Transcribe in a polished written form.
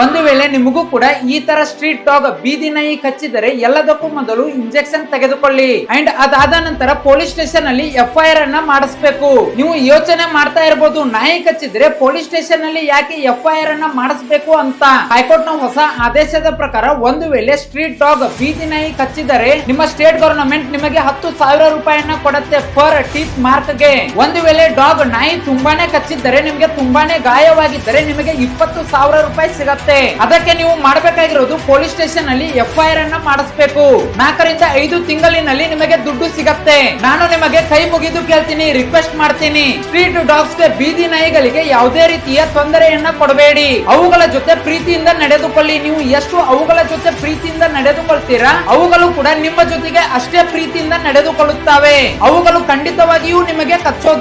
ಒಂದು ವೇಳೆ ನಿಮಗೂ ಕೂಡ ಈ ತರ ಸ್ಟ್ರೀಟ್ ಡಾಗ್ ಬೀದಿ ನಾಯಿ ಕಚ್ಚಿದರೆ ಎಲ್ಲದಕ್ಕೂ ಮೊದಲು ಇಂಜೆಕ್ಷನ್ ತೆಗೆದುಕೊಳ್ಳಿ ಅಂಡ್ ಅದಾದ ನಂತರ ಪೊಲೀಸ್ ಸ್ಟೇಷನ್ ಅಲ್ಲಿ FIR ಅನ್ನ ಮಾಡಿಸ್ಬೇಕು. ನೀವು ಯೋಚನೆ ಮಾಡ್ತಾ ಇರಬಹುದು, ನಾಯಿ ಕಚ್ಚಿದ್ರೆ ಪೊಲೀಸ್ ಸ್ಟೇಷನ್ ಅಲ್ಲಿ ಯಾಕೆ FIR ಅನ್ನ ಮಾಡಿಸ್ಬೇಕು ಅಂತ. ಹೈಕೋರ್ಟ್ ನ ಹೊಸ ಆದೇಶದ ಪ್ರಕಾರ ಒಂದು ವೇಳೆ ಸ್ಟ್ರೀಟ್ ಡಾಗ್ ಬೀದಿ ನಾಯಿ ಕಚ್ಚಿದರೆ ನಿಮ್ಮ ಸ್ಟೇಟ್ ಗವರ್ನಮೆಂಟ್ ನಿಮಗೆ 10,000 ರೂಪಾಯಿಯನ್ನ ಕೊಡುತ್ತೆ ಪರ್ ಟಿಪ್ ಮಾರ್ಕ್ ಗೆ. ಒಂದು ವೇಳೆ ಡಾಗ್ ನಾಯಿ ತುಂಬಾನೇ ಕಚ್ಚಿದ್ದರೆ, ನಿಮಗೆ ತುಂಬಾನೇ ಗಾಯವಾಗಿದ್ದರೆ ನಿಮಗೆ 20,000 ರೂಪಾಯಿ ಸಿಗತ್ತೆ. ಅದಕ್ಕೆ ನೀವು ಮಾಡಬೇಕಾಗಿರೋದು ಪೊಲೀಸ್ ಸ್ಟೇಷನ್ ಅಲ್ಲಿ FIR ಅನ್ನ ಮಾಡಿಸ್ಬೇಕು. 4 ರಿಂದ 5 ತಿಂಗಳಿನಲ್ಲಿ ನಿಮಗೆ ದುಡ್ಡು ಸಿಗತ್ತೆ. ನಾನು ನಿಮಗೆ ಕೈ ಮುಗಿದು ಕೇಳ್ತೀನಿ, ರಿಕ್ವೆಸ್ಟ್ ಮಾಡ್ತೀನಿ, ಸ್ಟ್ರೀಟ್ ಡಾಗ್ಸ್ ಗೆ ಬೀದಿ ನಾಯಿಗಳಿಗೆ ಯಾವುದೇ ರೀತಿಯ ತೊಂದರೆಯನ್ನ ಕೊಡಬೇಡಿ. ಅವುಗಳ ಜೊತೆ ಪ್ರೀತಿಯಿಂದ ನಡೆದುಕೊಳ್ಳಿ. ನೀವು ಎಷ್ಟು ಅವುಗಳ ಜೊತೆ ಪ್ರೀತಿಯಿಂದ ನಡೆದುಕೊಳ್ತೀರಾ, ಅವುಗಳು ಕೂಡ ನಿಮ್ಮ ಜೊತೆಗೆ ಅಷ್ಟೇ ಪ್ರೀತಿಯಿಂದ ನಡೆದುಕೊಳ್ಳುತ್ತವೆ. ಅವುಗಳು ಖಂಡಿತವಾಗಿಯೂ ನಿಮಗೆ ಕಚ್ಚೋದು